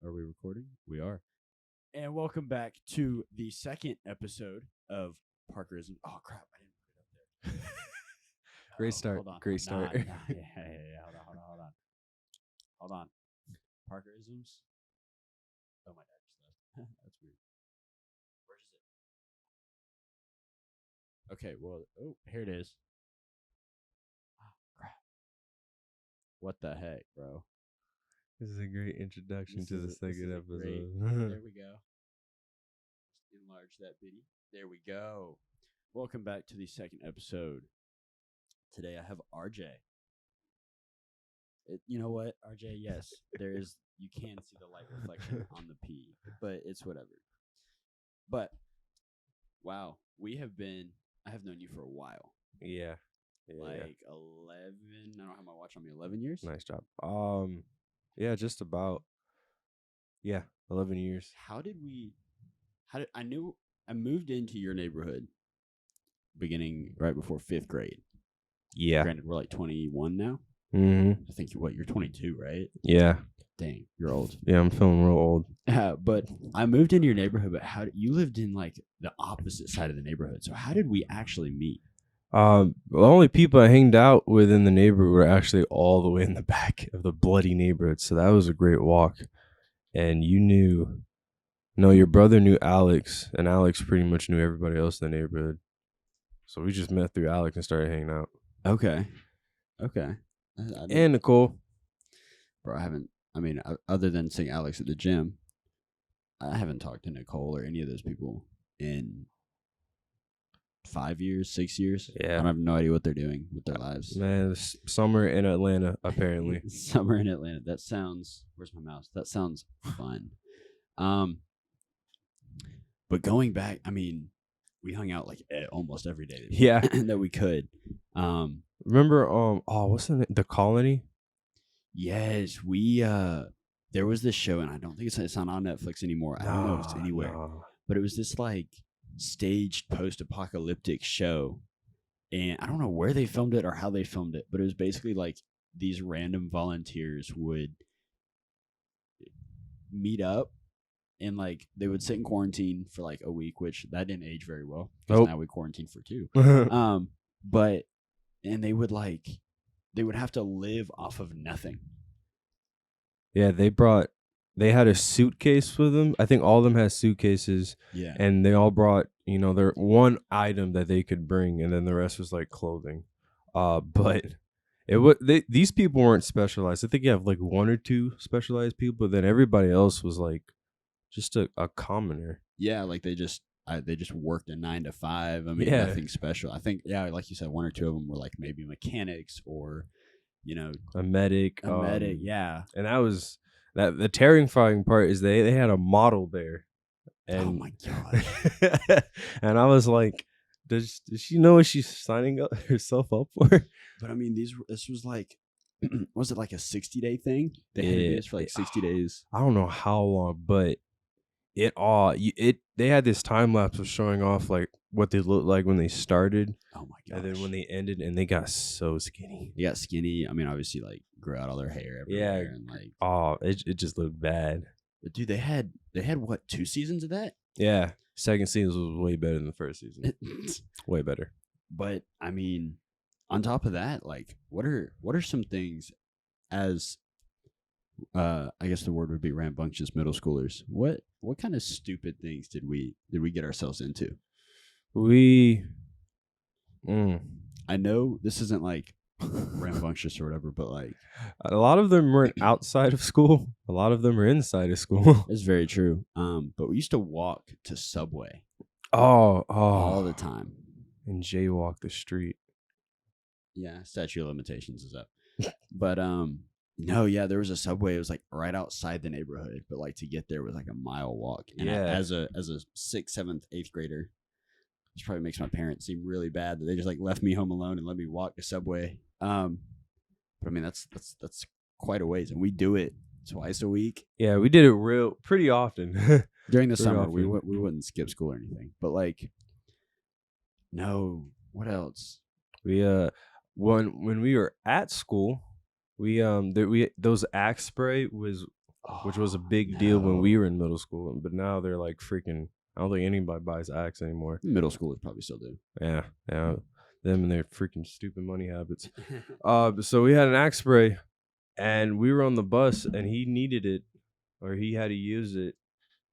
Are we recording? We are. And welcome back to the second episode of Parkerisms. Oh crap! I didn't put it up there. Great start. Hold on. Great start. Yeah. Hold on. Parkerisms. Oh, my dad just left. That's weird. Where is it? Okay. Well. Oh, here it is. Oh crap! What the heck, bro? This is a great introduction to the second episode. There we go. Just enlarge that bitty. There we go. Welcome back to the second episode. Today I have RJ. You know what, RJ? Yes, there is. You can see the light reflection on the P, but it's whatever. But wow, I have known you for a while. Yeah. Like 11. I don't have my watch on me. 11 years. Nice job. Yeah, just about. Yeah, 11 years. I moved into your neighborhood beginning right before 5th grade. Yeah. Granted, we're like 21 now. Mm-hmm. I think you're 22, right? Yeah. Dang, you're old. Yeah, I'm feeling real old. But I moved into your neighborhood, but you lived in like the opposite side of the neighborhood. So how did we actually meet? The only people I hanged out with in the neighborhood were actually all the way in the back of the bloody neighborhood. So that was a great walk. And your brother knew Alex, and Alex pretty much knew everybody else in the neighborhood. So we just met through Alex and started hanging out. Okay. And Nicole. Bro, other than seeing Alex at the gym, I haven't talked to Nicole or any of those people in 5 years, 6 years. Yeah. I have no idea what they're doing with their lives. Man, it's summer in Atlanta, apparently. Summer in Atlanta. That sounds, where's my mouse? That sounds fun. But going back, we hung out like almost every day that we could. Remember, what's the name? The Colony? Yes, there was this show, and I don't think it's not on Netflix anymore. I don't know if it's anywhere. No. But it was this like staged post-apocalyptic show, and I don't know where they filmed it or how they filmed it, but it was basically like these random volunteers would meet up and like they would sit in quarantine for like a week, which that didn't age very well because now we quarantine for 2. And they would have to live off of nothing. Yeah, they had a suitcase with them. I think all of them had suitcases. Yeah. And they all brought, their one item that they could bring, and then the rest was like clothing. But these people weren't specialized. I think you have like 1 or 2 specialized people, but then everybody else was like just a commoner. Yeah, like they just worked a 9 to 5. Nothing special. I think, like you said, 1 or 2 of them were like maybe mechanics or, a medic. Yeah. And that was the terrifying part is they had a model there. And, oh my gosh. And I was like, does she know what she's signing herself up for? But this was like, was it like a 60-day thing? They had to do this for like 60 days. I don't know how long, but they had this time lapse of showing off like what they looked like when they started. Oh my gosh. And then when they ended, and they got so skinny. They got skinny. Obviously like grew out all their hair everywhere. And like it just looked bad. But dude, they had what, 2 seasons of that? Yeah. Second season was way better than the first season. Way better. But on top of that, like what are some things as I guess the word would be rambunctious middle schoolers. What kind of stupid things did we get ourselves into? I know this isn't like rambunctious or whatever, but like a lot of them weren't outside of school. A lot of them are inside of school. It's very true. But we used to walk to Subway. All the time. And jaywalk the street. Yeah, statute of limitations is up. But no, yeah, there was a Subway. It was like right outside the neighborhood, but like to get there was like a mile walk. And as a 6th, 7th, 8th grader, this probably makes my parents seem really bad that they just like left me home alone and let me walk to Subway. But that's quite a ways, and we do it twice a week. Yeah, we did it pretty often during the summer. We wouldn't skip school or anything, but like, no, what else? We when we were at school, those Axe spray was which was a big deal when we were in middle school. But now they're like freaking. I don't think anybody buys axe anymore. Middle schoolers probably still do. Yeah. Them and their freaking stupid money habits. So we had an axe spray, and we were on the bus, and he needed it, or he had to use it.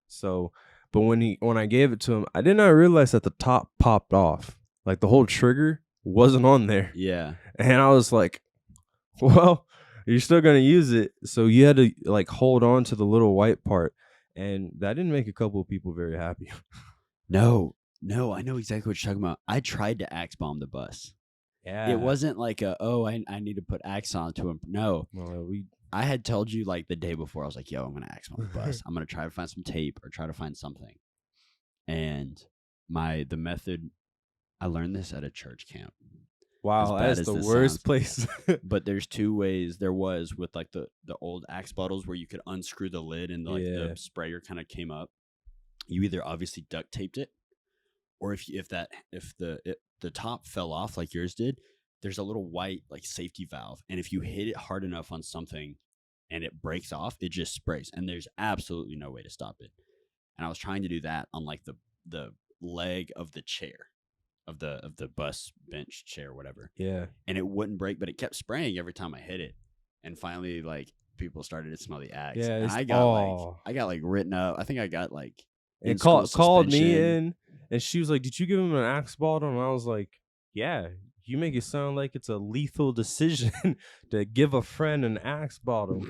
So, but when I gave it to him, I did not realize that the top popped off. Like the whole trigger wasn't on there. Yeah. And I was like, well, you're still gonna use it, so you had to like hold on to the little white part. And that didn't make a couple of people very happy. No, I know exactly what you're talking about. I tried to axe bomb the bus. Yeah. It wasn't like I need to put axe onto him. No. Well, I had told you like the day before, I was like, yo, I'm going to axe bomb the bus. I'm going to try to find some tape or try to find something. And the method, I learned this at a church camp. Wow, that's the worst place. But there's two ways. There was with like the old axe bottles where you could unscrew the lid and like the sprayer kind of came up. You either obviously duct taped it, or if the top fell off like yours did, there's a little white like safety valve, and if you hit it hard enough on something and it breaks off, it just sprays, and there's absolutely no way to stop it. And I was trying to do that on like the leg of the chair. Of the bus bench chair, whatever. Yeah. And it wouldn't break, but it kept spraying every time I hit it. And finally, like, people started to smell the axe. Yeah. And I got like written up. I think I got like and called me in, and she was like, "Did you give him an axe bottle?" And I was like, "Yeah." You make it sound like it's a lethal decision to give a friend an axe bottle.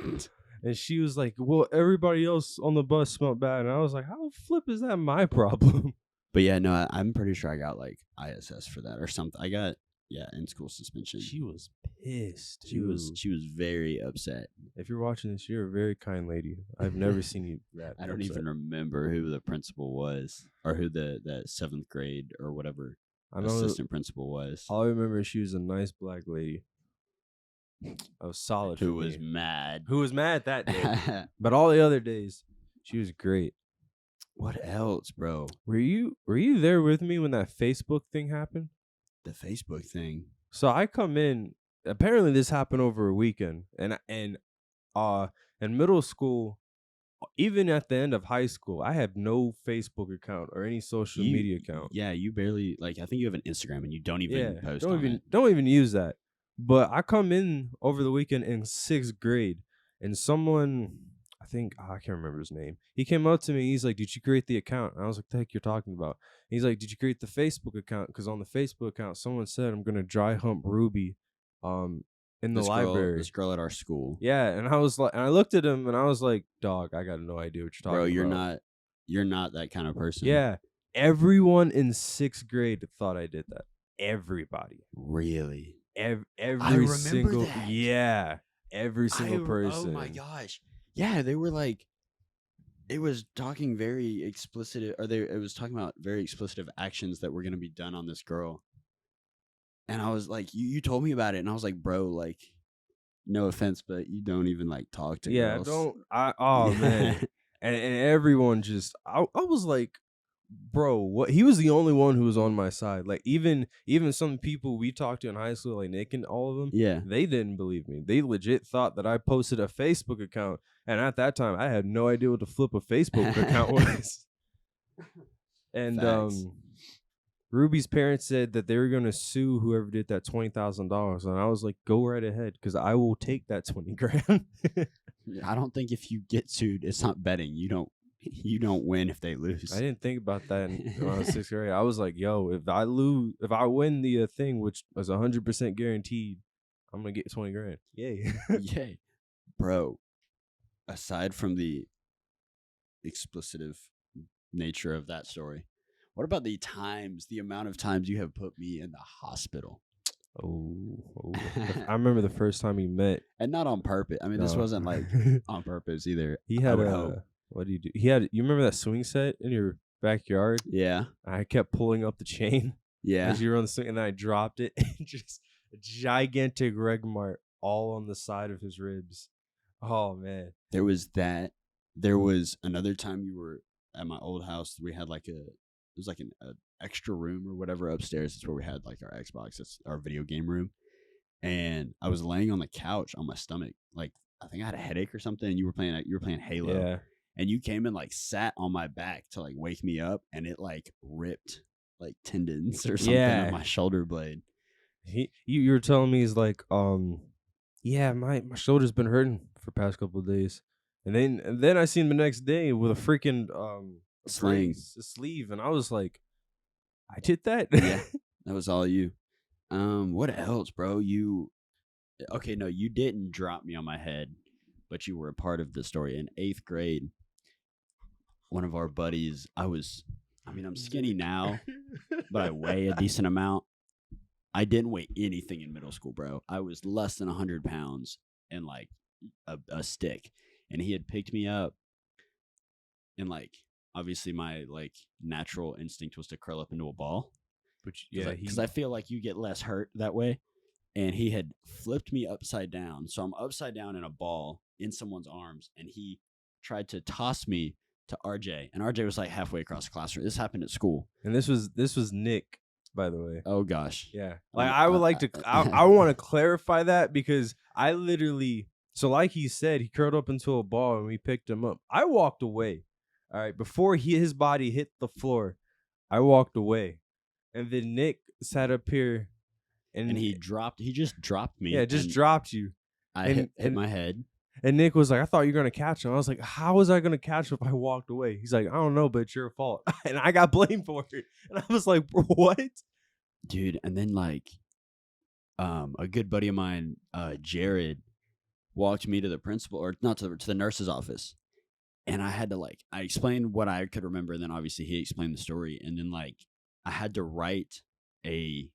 And she was like, "Well, everybody else on the bus smelled bad." And I was like, "How the flip is that my problem?" But yeah, no, I'm pretty sure I got like ISS for that or something. I got in school suspension. She was pissed. She was very upset. If you're watching this, you're a very kind lady. I've never seen you that. I don't even remember who the principal was or who the 7th grade or whatever assistant principal was. All I remember is she was a nice black lady. I was solid. Who was mad that day? But all the other days, she was great. What else, bro? Were you there with me when that Facebook thing happened? The Facebook thing. So I come in. Apparently, this happened over a weekend, and in middle school, even at the end of high school, I had no Facebook account or any social media account. Yeah, you barely I think you have an Instagram and you don't even post. Don't even use that. But I come in over the weekend in 6th grade, and someone. I can't remember his name. He came up to me. He's like, "Did you create the account?" And I was like, "The heck you're talking about?" He's like, "Did you create the Facebook account?" Because on the Facebook account, someone said, "I'm gonna dry hump Ruby, in the library." This girl at our school. Yeah, and I was like, and I looked at him, and I was like, "Dog, I got no idea what you're talking about." Bro, you're not that kind of person. Yeah, everyone in 6th grade thought I did that. Everybody. Really? Every single that. Yeah, every single person. Oh my gosh. Yeah, they were like, it was talking very explicit, it was talking about very explicit actions that were going to be done on this girl. And I was like, you told me about it. And I was like, bro, like, no offense, but you don't even like talk to girls. Oh man. and everyone just, I was like, bro, what? He was the only one who was on my side. Like even some people we talked to in high school, like Nick and all of them, they didn't believe me. They legit thought that I posted a Facebook account, and at that time, I had no idea what to flip a Facebook account was. And Ruby's parents said that they were going to sue whoever did that $20,000, and I was like, go right ahead, because I will take that $20,000. I don't think if you get sued, it's not betting. You don't win if they lose. I didn't think about that when I was 6th grade. I was like, yo, if I win the thing, which was 100% guaranteed, I'm going to get $20,000. Yay. Yay. Bro, aside from the explicitive nature of that story, what about the amount of times you have put me in the hospital? Oh. I remember the first time we met. And not on purpose. I mean, this wasn't like on purpose either. He had what do you do? You remember that swing set in your backyard? Yeah. I kept pulling up the chain. Yeah. As you were on the swing, and then I dropped it. And just a gigantic reg mark all on the side of his ribs. Oh, man. There was that. There was another time you were at my old house. We had like an extra room or whatever upstairs. It's where we had like our Xbox. It's our video game room. And I was laying on the couch on my stomach, like I think I had a headache or something, and you were playing Halo. Yeah. And you came and like sat on my back to like wake me up, and it like ripped like tendons or something on my shoulder blade. You were telling me he's like, yeah, my shoulder's been hurting for the past couple of days, and then I seen him the next day with a freaking Sling, a sleeve, and I was like, I did that. Yeah, that was all you. What else, bro? You didn't drop me on my head, but you were a part of the story in 8th grade. One of our buddies, I'm skinny now, but I weigh a decent amount. I didn't weigh anything in middle school, bro. I was less than 100 pounds and like a stick. And he had picked me up, and like, obviously my like natural instinct was to curl up into a ball. But yeah, because I feel like you get less hurt that way. And he had flipped me upside down. So I'm upside down in a ball in someone's arms, and he tried to toss me to RJ, and RJ was like halfway across the classroom. This happened at school, and this was Nick, by the way. Oh gosh, yeah. Like I would like to, I want to clarify that, because I literally, so like he said, he curled up into a ball and we picked him up. I walked away. All right, before his body hit the floor, I walked away, and then Nick sat up here, and he just dropped me. Yeah, just dropped you. I hit my head. And Nick was like, I thought you were going to catch him. I was like, how was I going to catch him if I walked away? He's like, I don't know, but it's your fault. And I got blamed for it. And I was like, what? Dude, and then like a good buddy of mine, Jared, walked me to the principal, or not to the nurse's office. And I had to like, I explained what I could remember, and then obviously he explained the story. And then like I had to write a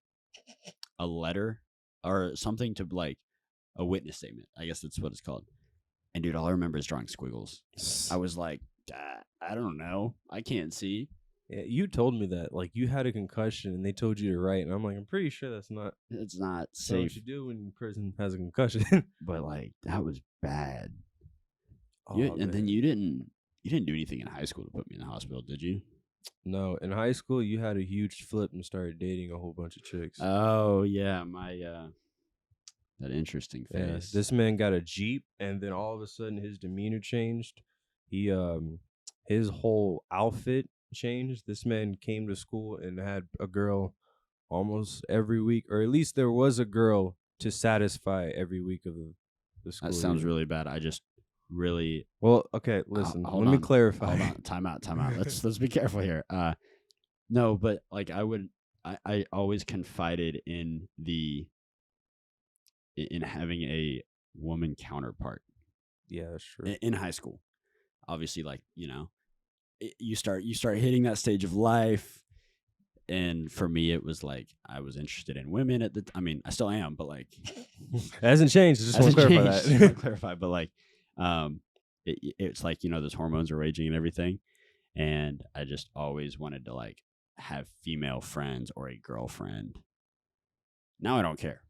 letter or something to like a witness statement. I guess that's what it's called. And dude, all I remember is drawing squiggles. I was like, I don't know. I can't see. Yeah, you told me that. Like, you had a concussion and they told you to write. And I'm like, I'm pretty sure it's not safe. What you do when a person has a concussion. But like, that was bad. Oh, and then you didn't do anything in high school to put me in the hospital, did you? No, in high school you had a huge flip and started dating a whole bunch of chicks. Oh yeah, my that interesting face. Yeah, this man got a Jeep, and then all of a sudden his demeanor changed. He his whole outfit changed. This man came to school and had a girl almost every week, or at least there was a girl to satisfy every week of the school. That sounds really bad. I just really okay. Listen, let me clarify. Hold on, time out. Let's be careful here. No, but like I always confided in having a woman counterpart. Yeah, that's true. In high school, obviously, like, you know, you start hitting that stage of life, and for me, it was like I was interested in women at the. I mean, I still am, but like, it hasn't changed. I just want to clarify that. Just want to clarify, but like, it's like, you know, those hormones are raging and everything, and I just always wanted to like have female friends or a girlfriend. Now I don't care.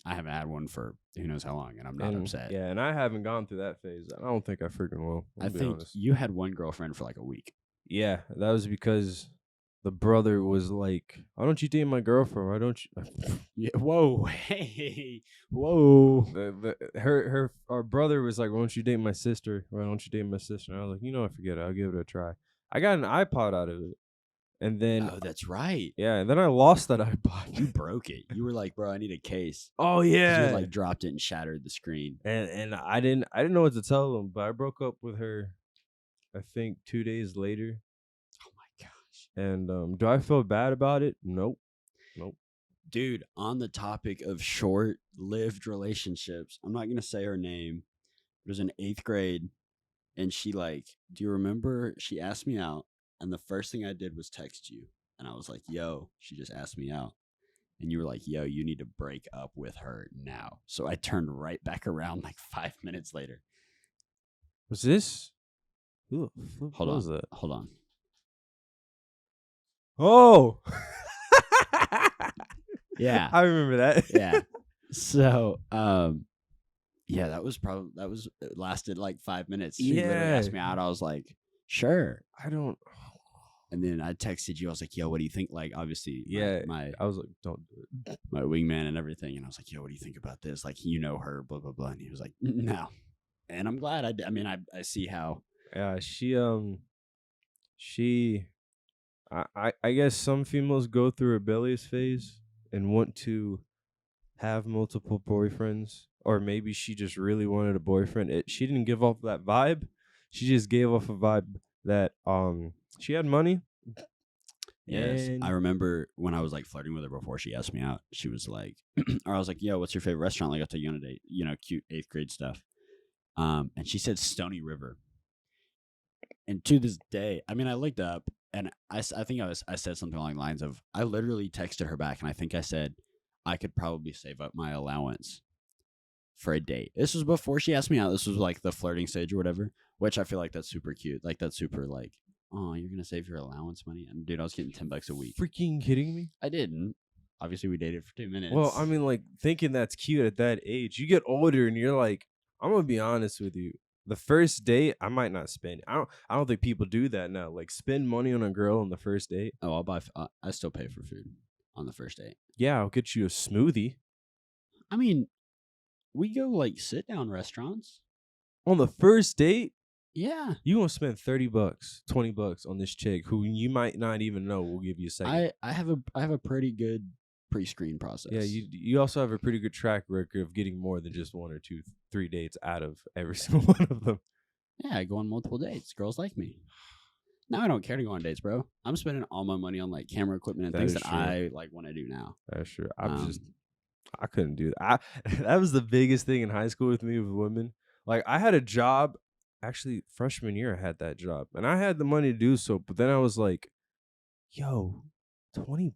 I haven't had one for who knows how long, and I'm not upset. Yeah, and I haven't gone through that phase. I don't think I freaking will. I think you had one girlfriend for like a week. Yeah, that was because the brother was like, "Why don't you date my girlfriend? Why don't you?" Yeah, whoa, hey, whoa. Our brother was like, "Why don't you date my sister? Why don't you date my sister?" And I was like, "You know, forget it. I'll give it a try." I got an iPod out of it. And then, oh, that's right. Yeah, and then I lost that iPod. You broke it. You were like, bro, I need a case. Oh yeah. You like dropped it and shattered the screen. And I didn't know what to tell him, but I broke up with her, I think 2 days later. Oh my gosh. And do I feel bad about it? Nope. Dude, on the topic of short-lived relationships, I'm not gonna say her name. It was in 8th grade, and she like, do you remember? She asked me out. And the first thing I did was text you. And I was like, yo, she just asked me out. And you were like, yo, you need to break up with her now. So I turned right back around like 5 minutes later. Was this? Hold on. Oh. Yeah. I remember that. Yeah. So, yeah, it lasted like 5 minutes. She literally asked me out. I was like, sure. And then I texted you. I was like, yo, what do you think? Like, obviously, I was like, don't do it. My wingman and everything. And I was like, yo, what do you think about this? Like, you know her, blah, blah, blah. And he was like, no. And I'm glad I mean, I see how. Yeah, I guess some females go through a rebellious phase and want to have multiple boyfriends, or maybe she just really wanted a boyfriend. She didn't give off that vibe. She just gave off a vibe that she had money. Yes, And I remember when I was like flirting with her before she asked me out. She was like, or I was like, "Yo, what's your favorite restaurant?" Like, I'll take you on a date. Cute 8th grade stuff. And she said Stony River. And to this day, I mean, I looked up and I think I said something along the lines of, I literally texted her back and I think I said, I could probably save up my allowance for a date. This was before she asked me out. This was like the flirting stage or whatever, which I feel like that's super cute. Like, that's super like, oh, you're going to save your allowance money? And dude, I was getting $10 a week. freaking kidding me? I didn't. Obviously, we dated for 2 minutes. Well, I mean, like, thinking that's cute at that age. You get older and you're like, I'm gonna be honest with you. The first date, I might not spend. I don't think people do that now. Like, spend money on a girl on the first date. oh, I'll buy. I still pay for food on the first date. Yeah, I'll get you a smoothie I mean, we go like sit down restaurants. on the first date. Yeah, You gonna spend $30, $20 on this chick who you might not even know will give you a second. I have a pretty good pre-screen process. Yeah, you also have a pretty good track record of getting more than just 1 or 2, 3 dates out of every single one of them. Yeah, I go on multiple dates. Girls like me. Now I don't care to go on dates, bro. I'm spending all my money on like camera equipment and That things is that true. I like want to do now. That's true. Um, I couldn't do that. That was the biggest thing in high school with me with women. Like, I had a job. Actually, freshman year I had that job, and I had the money to do so. But then I was like, "Yo, $20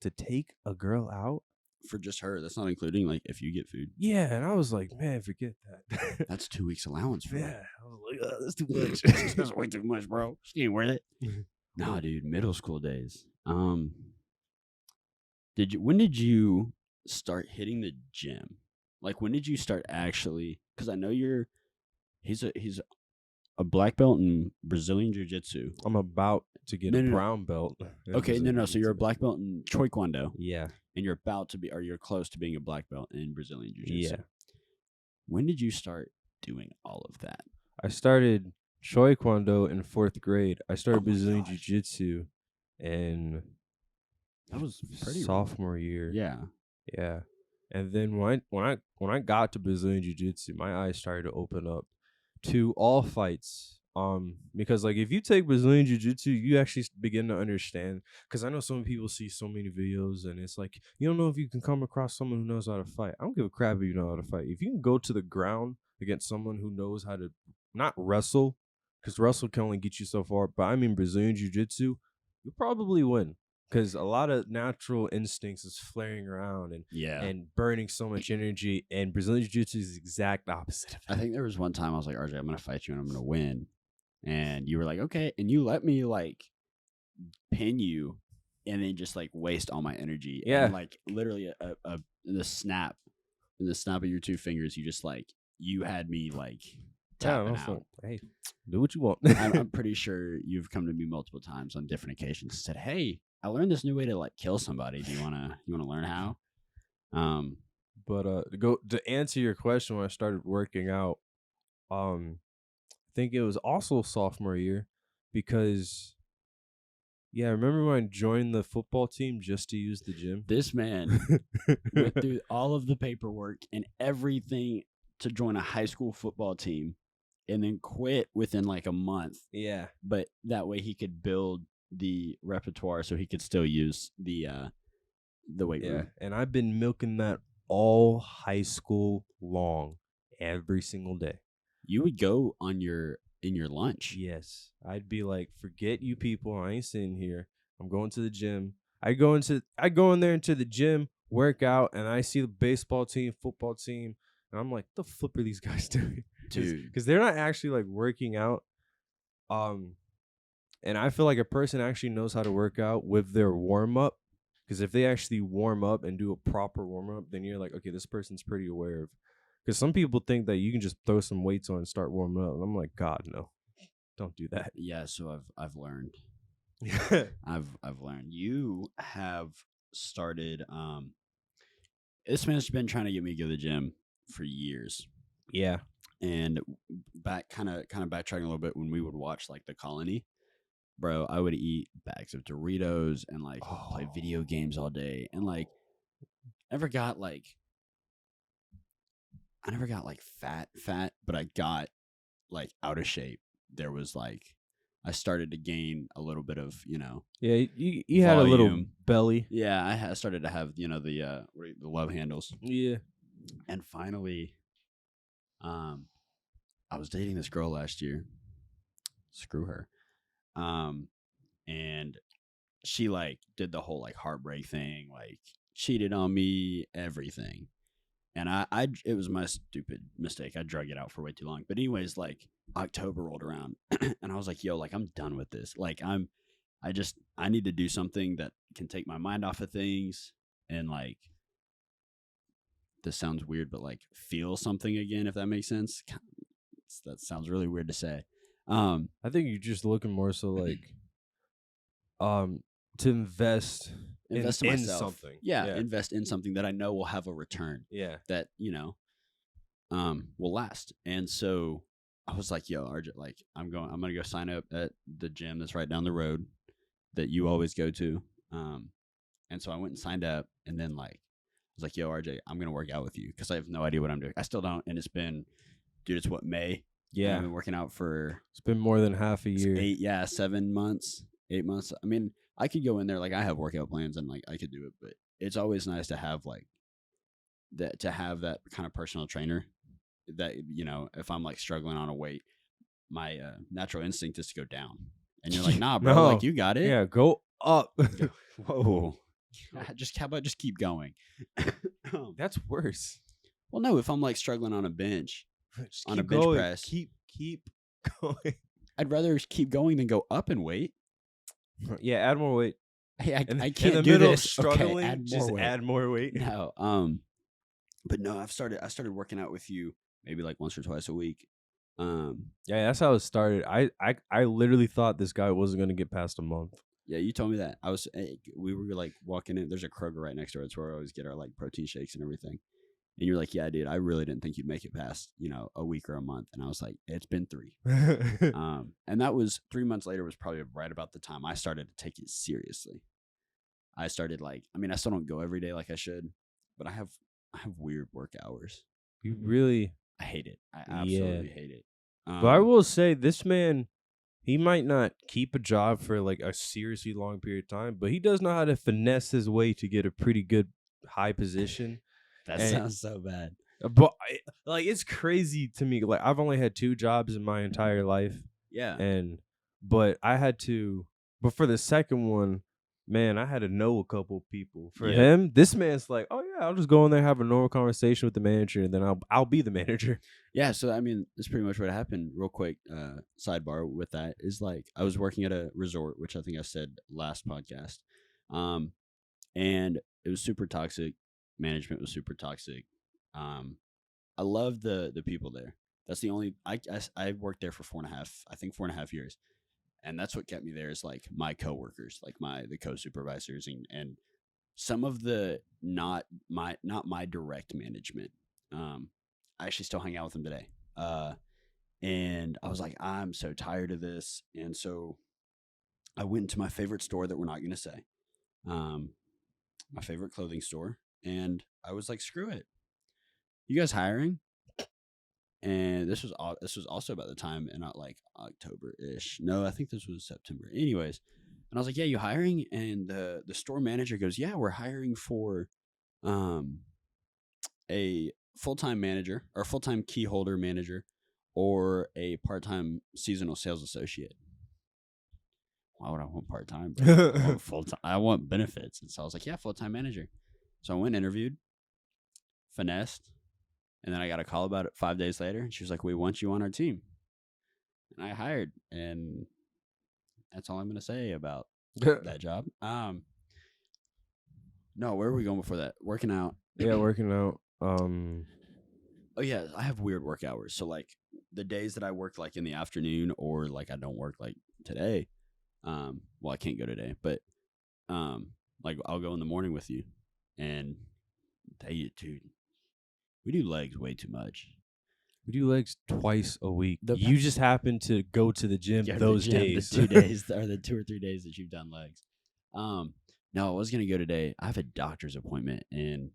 to take a girl out?" For just her, that's not including like if you get food. Yeah, and I was like, "Man, forget that." That's 2 weeks allowance for Yeah, I was like, "That's too much." That's way too much, bro. She ain't worth it. Nah, dude, middle school days. When did you start hitting the gym? Like, when did you start actually? Because I know he's a black belt in Brazilian Jiu-Jitsu. I'm about to get a brown belt. Okay, no. So you're a black belt in Choi Kwando. Yeah. And you're about to be, or you're close to being a black belt in Brazilian Jiu-Jitsu. Yeah. When did you start doing all of that? I started Choi Kwando in 4th grade. I started Brazilian Jiu-Jitsu in that was pretty sophomore year. Yeah. Yeah. And then when I got to Brazilian Jiu-Jitsu, my eyes started to open up to all fights. Because like if you take Brazilian Jiu-Jitsu, you actually begin to understand. Because I know some people see so many videos and it's like, you don't know if you can come across someone who knows how to fight. I don't give a crap if you know how to fight. If you can go to the ground against someone who knows how to not wrestle, because wrestle can only get you so far, but I mean Brazilian Jiu-Jitsu, you'll probably win. Because a lot of natural instincts is flaring around and burning so much energy, and Brazilian Jiu-Jitsu is the exact opposite of that. I think there was one time I was like, RJ, I'm going to fight you and I'm going to win. And you were like, okay. And you let me like pin you and then just like waste all my energy. Yeah. And like literally in the snap of your 2 fingers, you had me like tapping out. Hey, do what you want. I'm pretty sure you've come to me multiple times on different occasions and said, hey, I learned this new way to like kill somebody. Do you wanna learn how? But to answer your question, when I started working out, I think it was also sophomore year, because I remember when I joined the football team just to use the gym. This man went through all of the paperwork and everything to join a high school football team, and then quit within like a month. Yeah, but that way he could build the repertoire so he could still use the weight room. And I've been milking that all high school long, every single day. You would go in your lunch. Yes, I'd be like, forget you people, I ain't sitting here. I'm going to the gym. I go in there into the gym, work out, and I see the baseball team, football team, and I'm like, the flip are these guys doing? Dude, because they're not actually like working out. And I feel like a person actually knows how to work out with their warm-up, because if they actually warm up and do a proper warm-up, then you're like, okay, this person's pretty aware of. Because some people think that you can just throw some weights on and start warming up. And I'm like, God, no, don't do that. Yeah, so I've learned. I've learned. You have started. This man's been trying to get me to go to the gym for years. Yeah. And kind of backtracking a little bit, when we would watch like The Colony, bro, I would eat bags of Doritos and like play video games all day, and like never got like I never got like fat, but I got like out of shape. There was like I started to gain a little bit of, Yeah, you had a little volume. belly. Yeah, I started to have, the love handles. Yeah. And finally, I was dating this girl last year. Screw her. And she like did the whole like heartbreak thing, like cheated on me, everything. And it was my stupid mistake. I drug it out for way too long. But anyways, like October rolled around and I was like, yo, like I'm done with this. Like I need to do something that can take my mind off of things and like, this sounds weird, but like feel something again, if that makes sense. That sounds really weird to say. I think you're just looking more so like to invest in myself. Something. Yeah, invest in something that I know will have a return. Yeah. That, will last. And so I was like, yo, RJ, like I'm gonna go sign up at the gym that's right down the road that you always go to. And so I went and signed up, and then like I was like, yo, RJ, I'm gonna work out with you, because I have no idea what I'm doing. I still don't, and it's been, dude, it's what, May? Yeah. I've been working out for, it's been more than half a year. 7 months, 8 months. I mean, I could go in there, like I have workout plans and like I could do it, but it's always nice to have like that, to have that kind of personal trainer that, if I'm like struggling on a weight, my natural instinct is to go down, and you're like, nah, bro, No. like you got it. Yeah, go up. Whoa. How about just keep going? That's worse. Well, no, if I'm like struggling on a bench, Just on keep a bench going. press, Keep going. I'd rather keep going than go up in weight. Yeah, add more weight. Hey, I in can't the do middle this. Of struggling, okay, add more weight. No, but no, I started working out with you maybe like once or twice a week. Yeah, that's how it started. I literally thought this guy wasn't gonna get past a month. Yeah, you told me that. We were like walking in. There's a Kroger right next door. It's where I always get our like protein shakes and everything. And you're like, yeah, dude, I really didn't think you'd make it past, a week or a month. And I was like, it's been 3. And that was 3 months later, was probably right about the time I started to take it seriously. I started like, I still don't go every day like I should, but I have weird work hours. You really, I hate it. I absolutely hate it. But I will say, this man, he might not keep a job for like a seriously long period of time, but he does know how to finesse his way to get a pretty good high position. That sounds so bad. But like, it's crazy to me. Like, I've only had 2 jobs in my entire life. Yeah. But for the second one, man, I had to know a couple people. For him, this man's like, oh yeah, I'll just go in there, have a normal conversation with the manager, and then I'll be the manager. Yeah, so that's pretty much what happened. Real quick, sidebar with that is like I was working at a resort, which I think I said last podcast, and it was super toxic. Management was super toxic. I love the people there. That's the only I worked there for 4.5 years, and that's what kept me there, is like my coworkers, like the co-supervisors, and some of the not my direct management. I actually still hang out with them today. And I was like, I'm so tired of this, and so I went into my favorite store that we're not going to say, my favorite clothing store, and I was like, screw it, you guys hiring? And this was also about the time, and not like October-ish. No, I think this was September. Anyways, and I was like, yeah, you hiring? And the store manager goes, yeah, we're hiring for a full-time manager, or full-time key holder manager, or a part-time seasonal sales associate. Why would I want part-time? I want full-time. I want benefits. And so I was like, yeah, full-time manager. So I went and interviewed, finessed, and then I got a call about it 5 days later, and she was like, we want you on our team. And I hired, and that's all I'm going to say about that job. No, where were we going before that? Working out. Yeah, working out. Oh yeah, I have weird work hours. So like the days that I work like in the afternoon, or like I don't work like today. Well, I can't go today, but like I'll go in the morning with you, and tell you, dude, we do legs way too much. We do legs twice a week. The- You just happen to go to the gym those days. The 2 days or the 2 or 3 days that you've done legs. No, I was gonna go today. I have a doctor's appointment in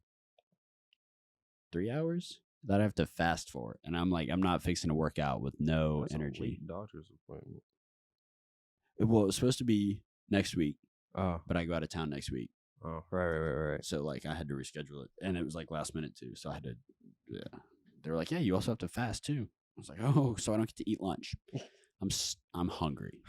3 hours that I have to fast for, and I'm like, I'm not fixing to work out with no That's energy. a late doctor's appointment. Well, it was supposed to be next week, Oh, but I go out of town next week, right. so like I had to reschedule it, and it was like last minute too. So I had to. Yeah, they were like, yeah, you also have to fast too. I was like, oh, so I don't get to eat lunch. I'm hungry.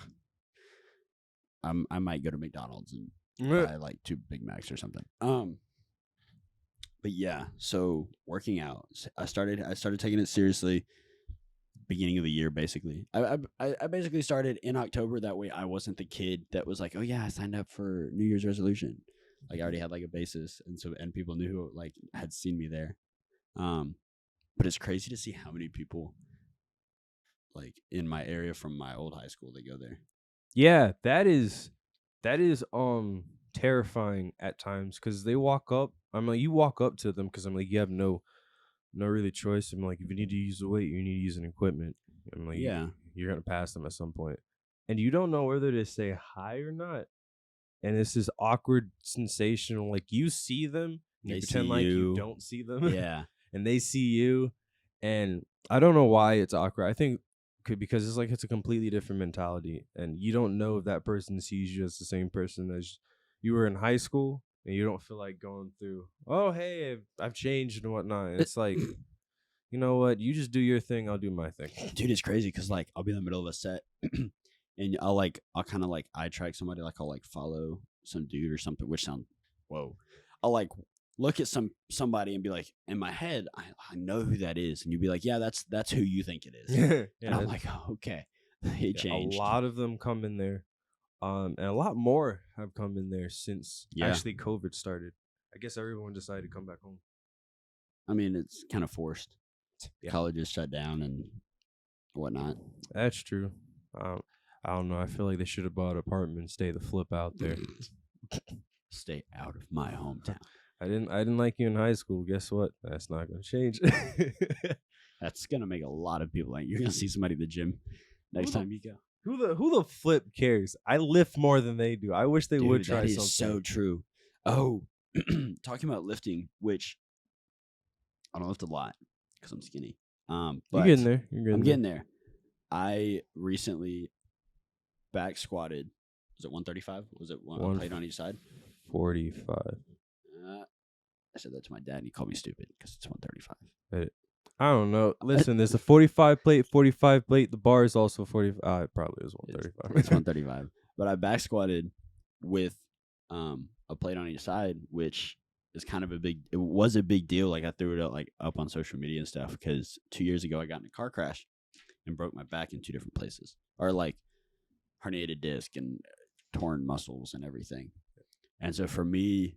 I might go to McDonald's and buy like 2 Big Macs or something. But yeah, so working out. I started taking it seriously beginning of the year, basically. I basically started in October. That way I wasn't the kid that was like, oh yeah, I signed up for New Year's resolution. Like I already had like a basis, and people knew who like had seen me there. But it's crazy to see how many people like in my area from my old high school that go there. Yeah, that is terrifying at times because they walk up. I'm like, you walk up to them because I'm like, you have no really choice. I'm like, if you need to use the weight, you need to use an equipment. I'm like, Yeah. you're gonna pass them at some point, and you don't know whether to say hi or not. And it's this awkward sensation, like you see them, and you They pretend see like you you. don't see them. Yeah. And they see you, and I don't know why it's awkward. I think because it's like it's a completely different mentality, and you don't know if that person sees you as the same person as you were in high school, and you don't feel like going through, oh hey, I've changed and whatnot. And it's like, you know what, you just do your thing, I'll do my thing. Dude, it's crazy because like I'll be in the middle of a set and I'll kind of like eye track somebody, like I'll like follow some dude or something, which sounds I'll like look at somebody and be like, in my head, I know who that is, and you'd be like, yeah, that's who you think it is. Yeah, and I'm like, oh, okay, it changed. A lot of them come in there, and a lot more have come in there since actually COVID started. I guess everyone decided to come back home. I mean, it's kind of forced. Yeah. Colleges shut down and whatnot. That's true. I don't know. I feel like they should have bought an apartment and stay the flip out there. Stay out of my hometown. I didn't like you in high school. Guess what? That's not going to change. That's gonna make a lot of people like you're gonna see somebody at the gym next time you go. Who the flip cares? I lift more than they do. I wish they would try that is something. so true. Oh, talking about lifting, which I don't lift a lot because I'm skinny. But You're getting there. I'm getting there. I recently back squatted. Was it 135? Was it one plate on each side? 45. I said that to my dad, and he called me stupid because it's 135. I don't know. Listen, there's a 45 plate. The bar is also 45. It probably is 135. It's 135. But I back squatted with a plate on each side, which is kind of it was a big deal. Like I threw it up on social media and stuff because 2 years ago I got in a car crash and broke my back in 2 different places, or like herniated disc and torn muscles and everything. And so for me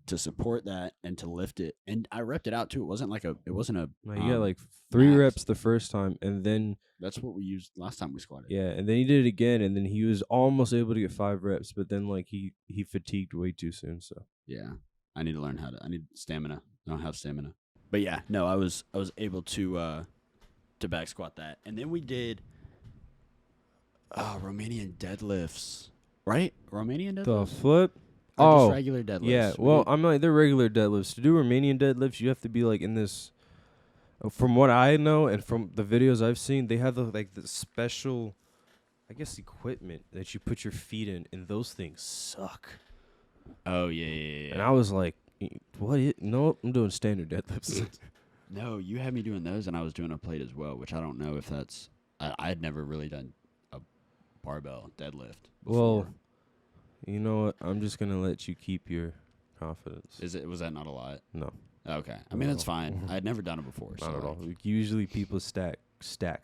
to support that and to lift it, and I repped it out too. It wasn't a. No, you got like 3 reps the first time, and then that's what we used last time we squatted. Yeah, and then he did it again, and then he was almost able to get 5 reps, but then like he fatigued way too soon. So yeah, I need to learn I need stamina. I don't have stamina. But yeah, no, I was able to back squat that, and then we did Romanian deadlifts, right? Romanian deadlifts. The flip. Just regular deadlifts. Yeah, well, I'm like, they're regular deadlifts. To do Romanian deadlifts, you have to be like in this. From what I know and from the videos I've seen, they have the special, I guess, equipment that you put your feet in, and those things suck. Oh yeah. And I was like, what? No, I'm doing standard deadlifts. No, you had me doing those, and I was doing a plate as well, which I don't know if that's. I had never really done a barbell deadlift before. Well, you know what? I'm just gonna let you keep your confidence. Was that not a lot? No. Okay. I mean, that's fine. I had never done it before. Not at all. Usually people stack. I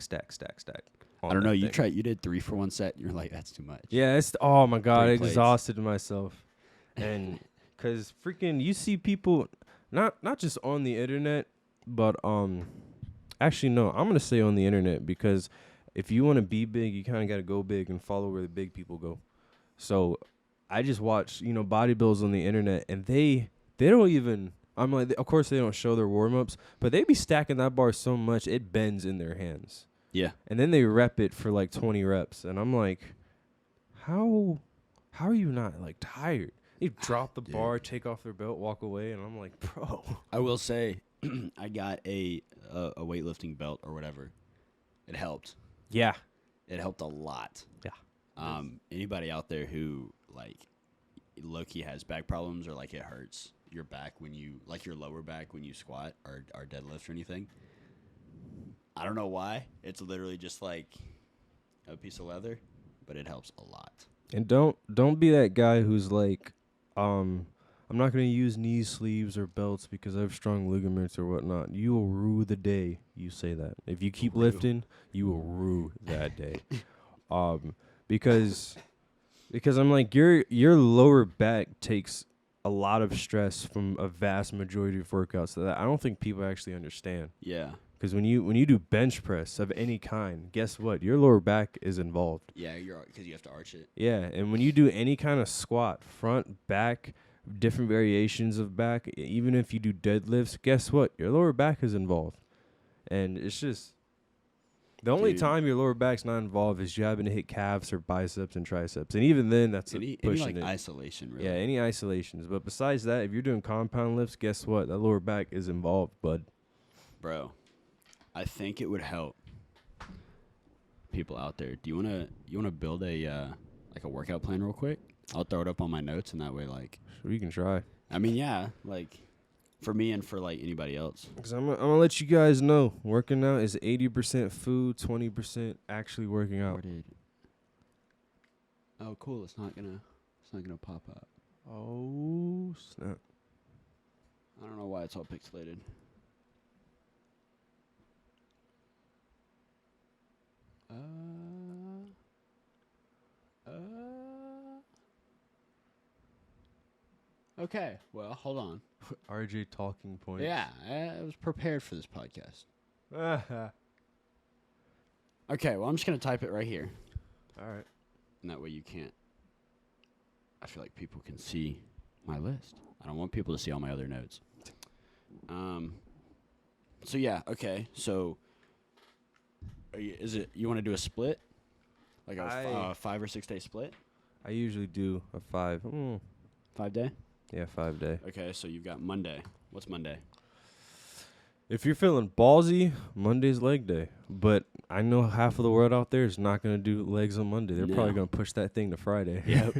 don't know. You did 3 for 1 set. You're like, that's too much. Yeah. Oh my God. I 3 plates. exhausted myself. And cause freaking, you see people, not just on the internet, but actually no, I'm gonna say on the internet, because if you want to be big, you kind of got to go big and follow where the big people go. So I just watch, bodybuilders on the internet, and they don't even I'm like, of course they don't show their warm-ups, but they be stacking that bar so much it bends in their hands. Yeah. And then they rep it for like 20 reps, and I'm like, how are you not like tired? They drop the bar, take off their belt, walk away, and I'm like, bro. I will say, I got a weightlifting belt or whatever. It helped. Yeah. It helped a lot. Yeah. Anybody out there who like low-key has back problems or like it hurts your back when you like your lower back when you squat or deadlift or anything. I don't know why. It's literally just like a piece of leather, but it helps a lot. And don't be that guy who's like, I'm not gonna use knee sleeves or belts because I have strong ligaments or whatnot. You will rue the day you say that. If you keep lifting, you will rue that day. Because I'm like, your lower back takes a lot of stress from a vast majority of workouts that I don't think people actually understand. Yeah. Because when you do bench press of any kind, guess what? Your lower back is involved. Yeah, because you have to arch it. Yeah, and when you do any kind of squat, front, back, different variations of back, even if you do deadlifts, guess what? Your lower back is involved. And it's just the only time your lower back's not involved is you happen to hit calves or biceps and triceps. And even then, that's any pushing like it. isolation, really. Yeah, any isolations. But besides that, if you're doing compound lifts, guess what? That lower back is involved, bud. Bro, I think it would help people out there. Do you wanna build a like a workout plan real quick? I'll throw it up on my notes, and that way, like, Sure, you can try. I mean, yeah, like for me and for like anybody else. Because I'm gonna let you guys know, working out is 80% food, 20% actually working out. Oh, cool! It's not gonna pop up. Oh snap! I don't know why it's all pixelated. Okay, well, hold on. RJ talking points. Yeah, I was prepared for this podcast. Okay, well, I'm just going to type it right here. All right. And that way you can't. I feel like people can see my list. I don't want people to see all my other notes. So, yeah, okay. So, you want to do a split? Like a 5 or 6 day split? I usually do a 5. 5 day? Yeah, 5 day. Okay, so you've got Monday. What's Monday? If you're feeling ballsy, Monday's leg day. But I know half of the world out there is not going to do legs on Monday. They're probably going to push that thing to Friday. Yep.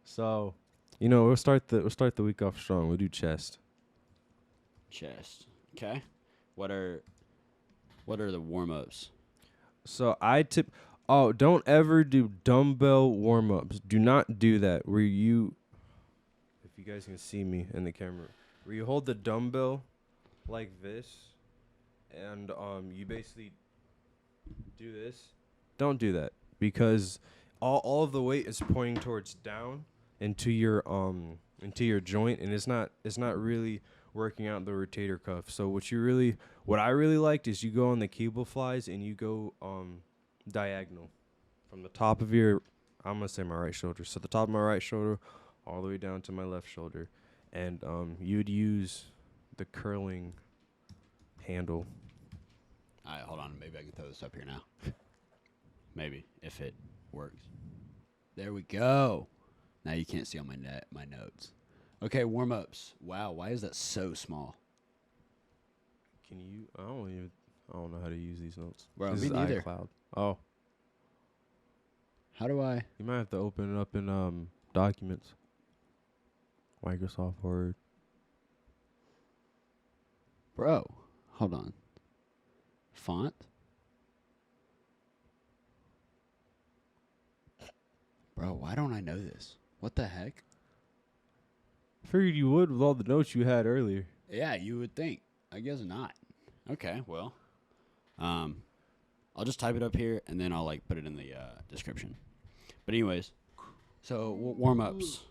So, we'll start the week off strong. We'll do chest. Chest. Okay. What are the warm-ups? So don't ever do dumbbell warm-ups. Do not do that where if you guys can see me in the camera, where you hold the dumbbell like this and you basically do this. Don't do that because all of the weight is pointing towards down into your joint, and it's not really working out the rotator cuff. So what I really liked is you go on the cable flies and you go diagonal from the top of I'm gonna say my right shoulder. So the top of my right shoulder all the way down to my left shoulder, and you'd use the curling handle. All right, hold on. Maybe I can throw this up here now. Maybe if it works. There we go. Now you can't see on my notes. Okay, warm-ups. Wow, why is that so small? Can you? I don't know how to use these notes. Bro, this me is neither. iCloud. Oh, How do I? you might have to open it up in documents. Microsoft Word. Bro, hold on. Font? Bro, why don't I know this? What the heck? Figured you would with all the notes you had earlier. Yeah, you would think. I guess not. Okay, well. I'll just type it up here, and then I'll, put it in the description. But anyways, so warm-ups.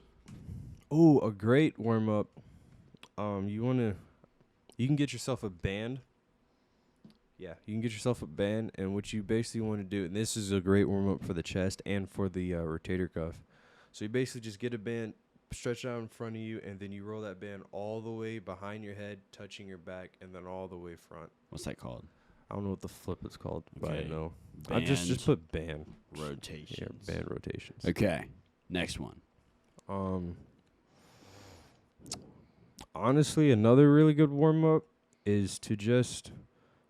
Oh, a great warm-up. You can get yourself a band. Yeah, you can get yourself a band, and what you basically want to do, and this is a great warm-up for the chest and for the rotator cuff. So you basically just get a band, stretch out in front of you, and then you roll that band all the way behind your head, touching your back, and then all the way front. What's that called? I don't know what the flip is called, but I Okay. know. I Band just put band. rotations. Yeah, band rotations. Okay. Next one. Honestly, another really good warm up is to just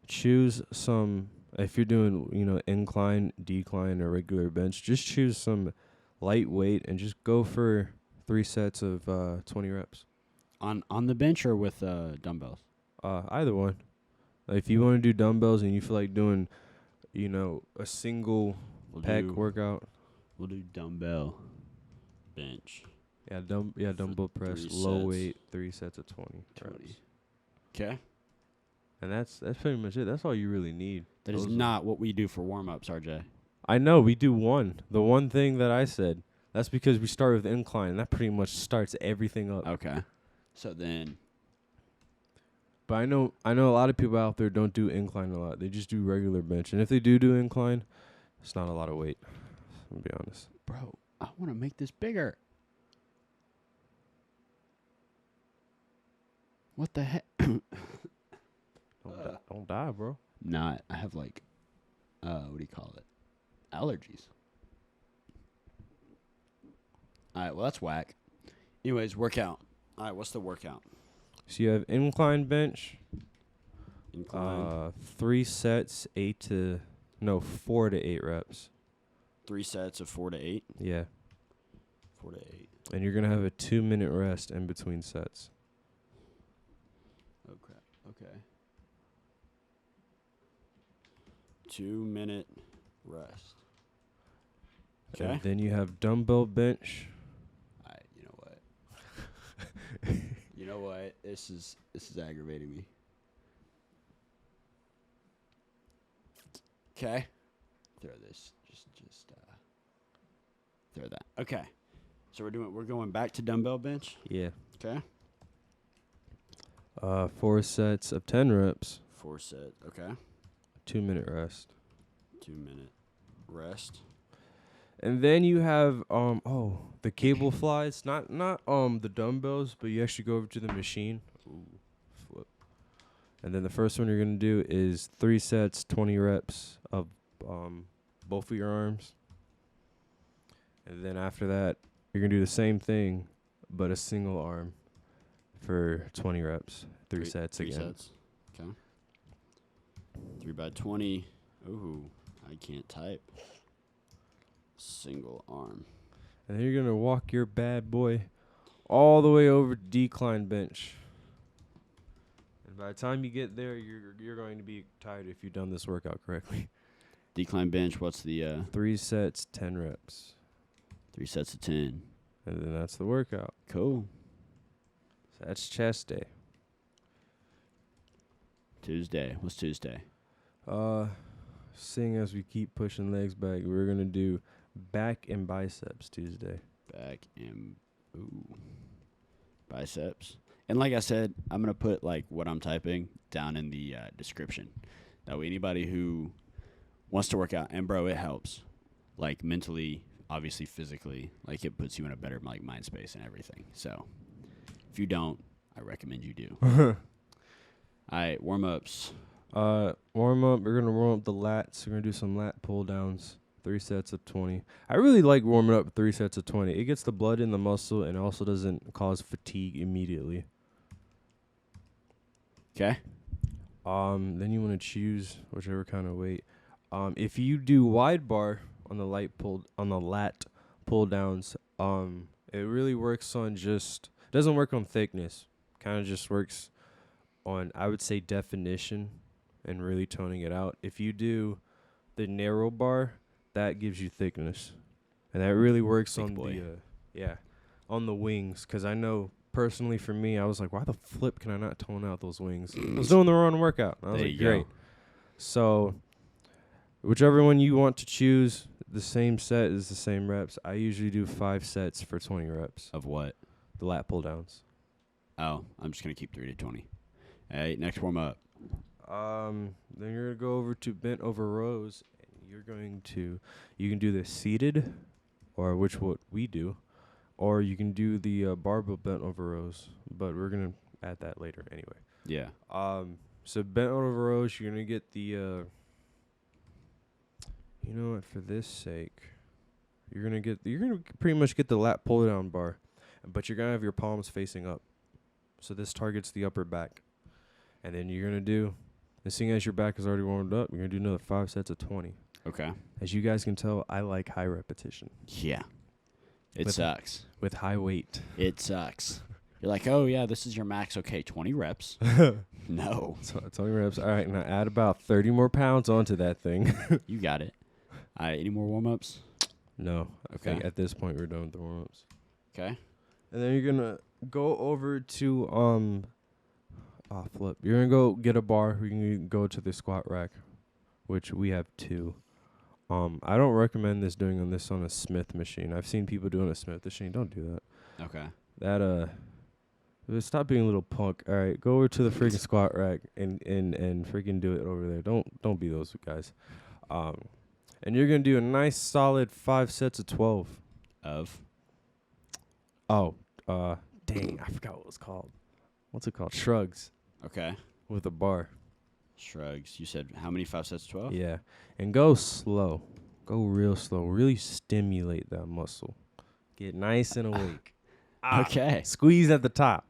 choose some. If you're doing, incline, decline, or regular bench, just choose some lightweight and just go for 3 sets of 20 reps. On the bench or with dumbbells? Either one. If you want to do dumbbells and you feel like doing, a single pec workout. We'll do dumbbell bench. Yeah, dumbbell press, 3 low sets. weight, 3 sets of 20 reps. Okay. And that's pretty much it. That's all you really need. That is not what we do for warm-ups, RJ. I know, we do one. The one thing that I said, that's because we start with incline, and that pretty much starts everything up. Okay. So then... But I know a lot of people out there don't do incline a lot. They just do regular bench. And if they do incline, it's not a lot of weight. I'll be honest. Bro, I want to make this bigger. What the heck? Don't die, bro. Nah, I have what do you call it? Allergies. All right, well, that's whack. Anyways, workout. All right, what's the workout? So you have incline bench. Incline. 3 sets, 4 to 8 reps. 3 sets of 4 to 8? Yeah. 4 to 8. And you're going to have a 2-minute rest in between sets. Oh, crap. Okay. 2-minute rest. Okay. And then you have dumbbell bench. All right, you know what? You know what? This is aggravating me. Okay. Throw this. Just throw that. Okay. So we're going back to dumbbell bench. Yeah. Okay. 4 sets of 10 reps. 4 set. Okay. 2-minute rest. 2-minute rest. And then you have the cable flies, not the dumbbells, but you actually go over to the machine. Ooh, flip. And then the first one you're gonna do is 3 sets, 20 reps of both of your arms. And then after that, you're gonna do the same thing, but a single arm for 20 reps. 3 sets again. 3 sets. Okay. 3 by 20. Ooh, I can't type. Single arm. And then you're going to walk your bad boy all the way over to decline bench. And by the time you get there, you're going to be tired if you've done this workout correctly. Decline bench, what's the 3 sets, 10 reps. 3 sets of 10. And then that's the workout. Cool. So that's chest day. Tuesday. What's Tuesday? Seeing as we keep pushing legs back, we're going to do back and biceps Tuesday. Back and biceps. And like I said, I'm going to put what I'm typing down in the description. That way anybody who wants to work out, and bro, it helps. Mentally, obviously physically, it puts you in a better mind space and everything. So if you don't, I recommend you do. All right, warm-ups. Warm up. We're gonna warm up the lats. We're gonna do some lat pull downs. 3 sets of 20. I really like warming up 3 sets of 20. It gets the blood in the muscle and also doesn't cause fatigue immediately. Okay. Then you want to choose whichever kind of weight. If you do wide bar on the lat pull downs, it really works on doesn't work on thickness. Kind of just works on, I would say, definition and really toning it out. If you do the narrow bar, that gives you thickness, and that really works on on the wings. Because I know personally for me, I was like, why the flip can I not tone out those wings? I was doing the wrong workout. I was There like, you great. go. So whichever one you want to choose, the same set is the same reps. I usually do 5 sets for 20 reps. Of what? The lat pull downs. Oh, I'm just going to keep 3 to 20. All right, next warm-up. Then you're going to go over to bent over rows. And you can do the seated, or what we do, or you can do the barbell bent over rows. But we're gonna add that later anyway. Yeah. So bent over rows, you're gonna get the. You know what? For this sake, you're gonna pretty much get the lat pull down bar, but you're gonna have your palms facing up. So this targets the upper back, and then you're gonna do. And seeing as your back is already warmed up, you're gonna do another 5 sets of 20. Okay. As you guys can tell, I like high repetition. Yeah. It sucks. With high weight. It sucks. You're like, oh, yeah, this is your max. Okay, 20 reps. No. So 20 reps. All right, now add about 30 more pounds onto that thing. You got it. All right, any more warm-ups? No. Okay. I think at this point, we're done with the warm-ups. Okay. And then you're going to go over to, flip. You're going to go get a bar. We can go to the squat rack, which we have 2. I don't recommend doing on a Smith machine. I've seen people doing a Smith machine. Don't do that. Okay. Stop being a little punk. All right, go over to the freaking squat rack and freaking do it over there. Don't be those guys. And you're gonna do a nice solid 5 sets of 12. Dang, I forgot what it was called. What's it called? Shrugs. Okay. With a bar. Shrugs. You said how many 5 sets? 12? Yeah, and go slow. Go real slow. Really stimulate that muscle. Get nice and awake. Okay. Squeeze at the top.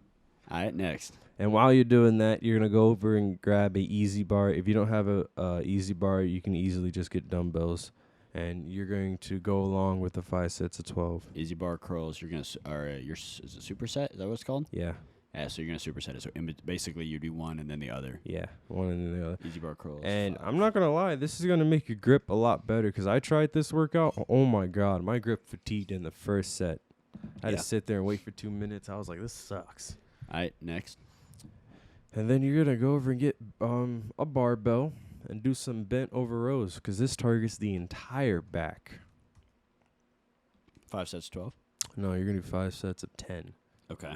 All right, next. And while you're doing that, you're going to go over and grab a easy bar. If you don't have a easy bar, you can easily just get dumbbells. And you're going to go along with the 5 sets of 12. Easy bar curls. You're going to, is it superset? Is that what it's called? Yeah. Yeah, so you're going to superset it. So basically you do one and then the other. Yeah, one and then the other. Easy bar curls. And 5. I'm not going to lie, this is going to make your grip a lot better because I tried this workout. Oh, my God. My grip fatigued in the first set. I had to sit there and wait for 2 minutes. I was like, this sucks. All right, next. And then you're going to go over and get a barbell and do some bent over rows because this targets the entire back. 5 sets, 12? No, you're going to do 5 sets of 10. Okay.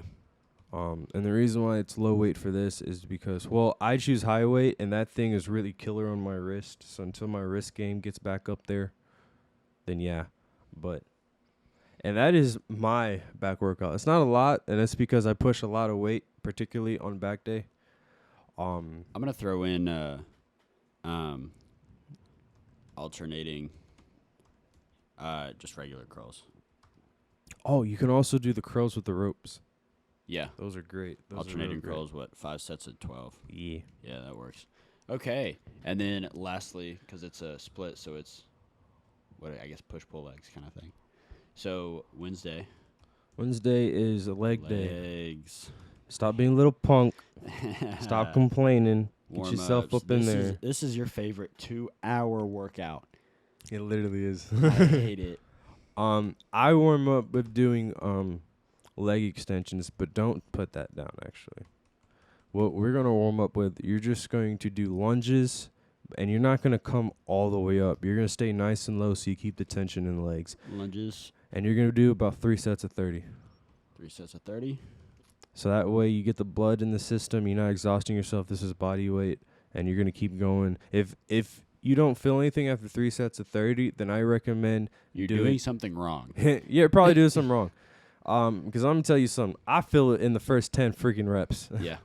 And the reason why it's low weight for this is because, well, I choose high weight, and that thing is really killer on my wrist. So until my wrist game gets back up there, then yeah. And that is my back workout. It's not a lot, and it's because I push a lot of weight, particularly on back day. I'm going to throw in alternating just regular curls. Oh, you can also do the curls with the ropes. Yeah. Those are great. Alternating curls, 5 sets of 12? Yeah. Yeah, that works. Okay. And then lastly, because it's a split, so it's, push-pull legs kind of thing. So Wednesday is a leg day. Legs. Stop being a little punk. Stop complaining. Get yourself up in there. This is your favorite 2-hour workout. It literally is. I hate it. I warm up with doing leg extensions, but don't put that down, actually. What we're going to warm up with, you're just going to do lunges, and you're not going to come all the way up. You're going to stay nice and low so you keep the tension in the legs. Lunges. And you're going to do about 3 sets of 30. 3 sets of 30. So that way you get the blood in the system. You're not exhausting yourself. This is body weight, and you're going to keep going. If you don't feel anything after 3 sets of 30, then I recommend you're doing something wrong. Yeah, you're probably doing something wrong. Because I'm going to tell you something. I feel it in the first 10 freaking reps. Yeah.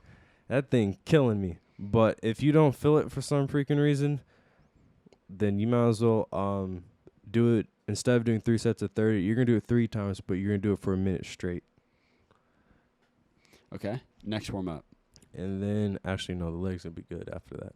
That thing killing me. But if you don't feel it for some freaking reason, then you might as well do it. Instead of doing 3 sets of 30, you're going to do it 3 times, but you're going to do it for a minute straight. Okay. Next warm-up. And then, actually, no, the legs will be good after that.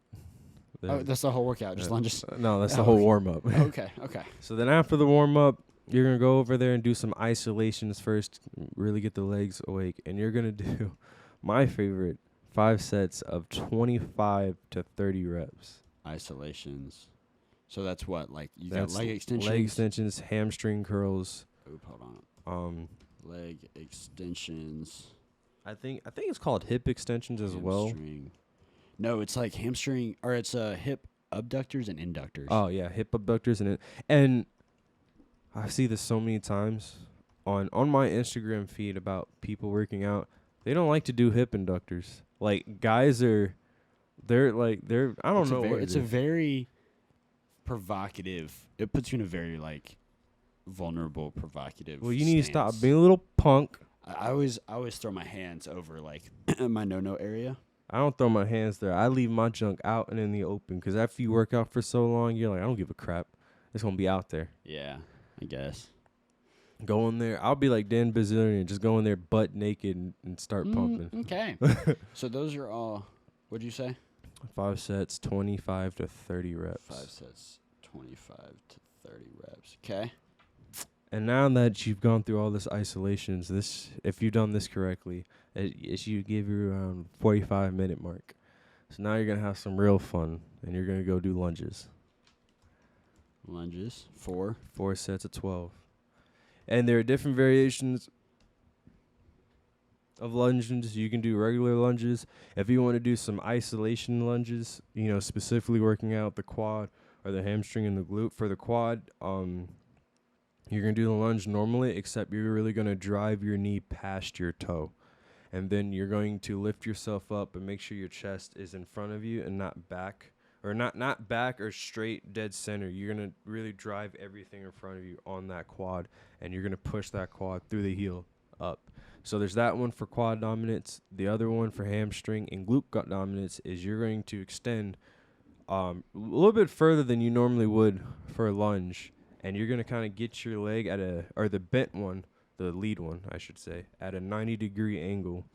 Oh, that's the whole workout, just lunges? No, that's the whole warm-up. Okay. So then after the warm-up, you're going to go over there and do some isolations first, really get the legs awake. And you're going to do my favorite 5 sets of 25 to 30 reps. Isolations. So that's what? Like, you got leg extensions? Leg extensions, hamstring curls. Oop, hold on. Leg extensions. I think it's called hip extensions as well. No, it's like hamstring, or it's hip abductors and inductors. Oh, yeah, hip abductors. And I see this so many times on my Instagram feed about people working out. They don't like to do hip inductors. Like, guys I don't know what it's a very provocative, it puts you in a very, like, vulnerable, provocative. Well, you need to stop stance. being a little punk. I always throw my hands over like my no area. I don't throw my hands there. I leave my junk out and in the open because after you work out for so long, you're like, I don't give a crap. It's going to be out there. Yeah, I guess. Go in there. I'll be like Dan Bazillion, just go in there butt naked and start pumping. Okay. So those are all, what'd you say? 5 sets, 25 to 30 reps. 5 sets, 25 to 30 reps. Okay. And now that you've gone through all this isolations, if you've done this correctly, it should give you around 45-minute mark. So now you're going to have some real fun, and you're going to go do lunges. Lunges, 4. 4 sets of 12. And there are different variations of lunges. You can do regular lunges. If you want to do some isolation lunges, specifically working out the quad or the hamstring and the glute. For the quad, you're going to do the lunge normally, except you're really going to drive your knee past your toe. And then you're going to lift yourself up and make sure your chest is in front of you and not back. Or not back or straight dead center. You're going to really drive everything in front of you on that quad. And you're going to push that quad through the heel up. So there's that one for quad dominance. The other one for hamstring and glute dominance is you're going to extend a little bit further than you normally would for a lunge. And you're going to kind of get your leg or the bent one, the lead one, I should say, at a 90-degree angle.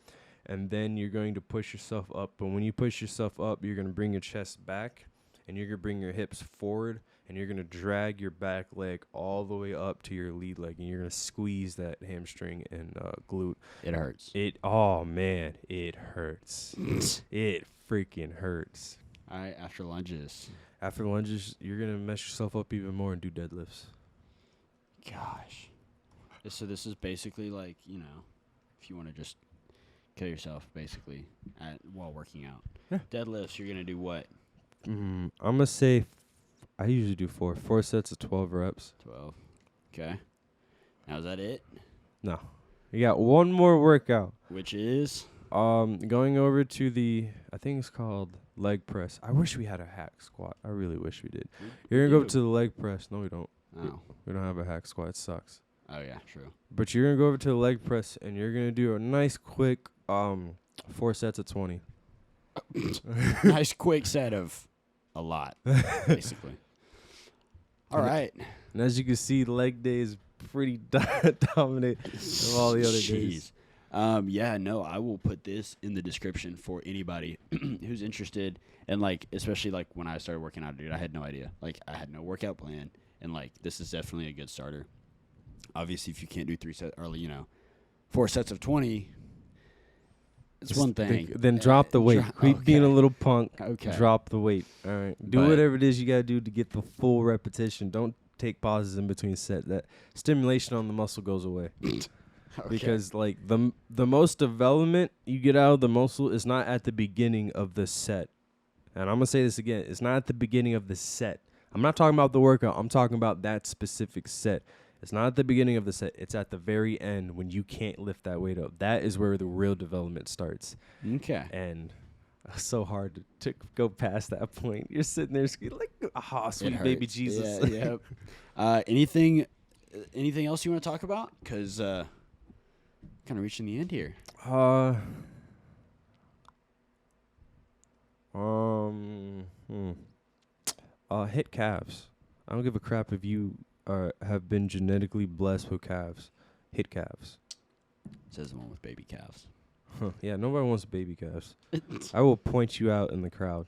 And then you're going to push yourself up. But when you push yourself up, you're going to bring your chest back. And you're going to bring your hips forward. And you're going to drag your back leg all the way up to your lead leg. And you're going to squeeze that hamstring and glute. It hurts. Oh, man, it hurts. It freaking hurts. All right, after lunges. After lunges, you're going to mess yourself up even more and do deadlifts. Gosh. So this is basically like, if you want to just kill yourself, basically, while working out. Yeah. Deadlifts, you're going to do what? I'm going to say, I usually do 4 sets of 12 reps. 12. Okay. Now, is that it? No. You got one more workout. Which is? Going over to I think it's called leg press. I wish we had a hack squat. I really wish we did. You're going to go to the leg press. No, we don't. Oh. We don't have a hack squat. It sucks. Oh, yeah, true. But you're going to go over to the leg press, and you're going to do a nice, quick 4 sets of 20. Nice, quick set of a lot, basically. All right. And as you can see, leg day is pretty dominant of all the other days. Yeah, no, I will put this in the description for anybody who's interested. And, especially, when I started working out, dude, I had no idea. I had no workout plan. And, this is definitely a good starter. Obviously, if you can't do 3 sets, or, 4 sets of 20, it's one thing. Then drop the weight. Quit being a little punk. Okay. Drop the weight. All right. Do whatever it is you got to do to get the full repetition. Don't take pauses in between sets. That stimulation on the muscle goes away. Okay. Because the most development you get out of the muscle is not at the beginning of the set. And I'm going to say this again. It's not at the beginning of the set. I'm not talking about the workout. I'm talking about that specific set. It's not at the beginning of the set. It's at the very end when you can't lift that weight up. That is where the real development starts. Okay. And it's so hard to go past that point. You're sitting there like, sweet baby Jesus. Yeah, yeah. Anything else you want to talk about? Because kind of reaching the end here. Hit calves. I don't give a crap if you have been genetically blessed with calves. Hit calves. Says the one with baby calves. Yeah, nobody wants baby calves. I will point you out in the crowd.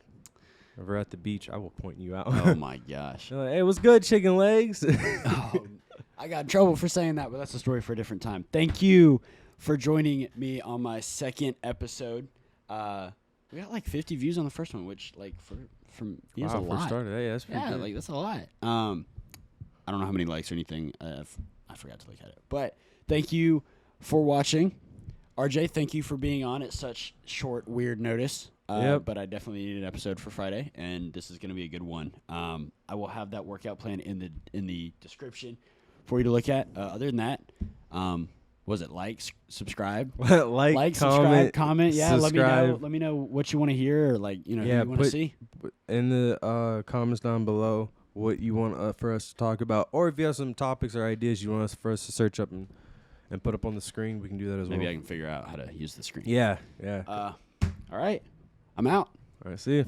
If we're at the beach, I will point you out. Oh my gosh. Like, hey, what's good, chicken legs? I got in trouble for saying that, but that's a story for a different time. Thank you for joining me on my second episode. We got 50 views on the first one, which from that's a lot. Started. Hey, that's pretty good. That's a lot. I don't know how many likes or anything. I forgot to look at it. But thank you for watching. RJ, thank you for being on at such short, weird notice. Yep. But I definitely need an episode for Friday, and this is going to be a good one. I will have that workout plan in the description for you to look at. Other than that, was it subscribe? Subscribe, comment. Yeah, subscribe. let me know what you want to hear or who you want to see. In the comments down below what you want for us to talk about, or if you have some topics or ideas you want for us to search up and put up on the screen, we can do that as well. Maybe I can figure out how to use the screen. Yeah. All right. I'm out. All right, see you.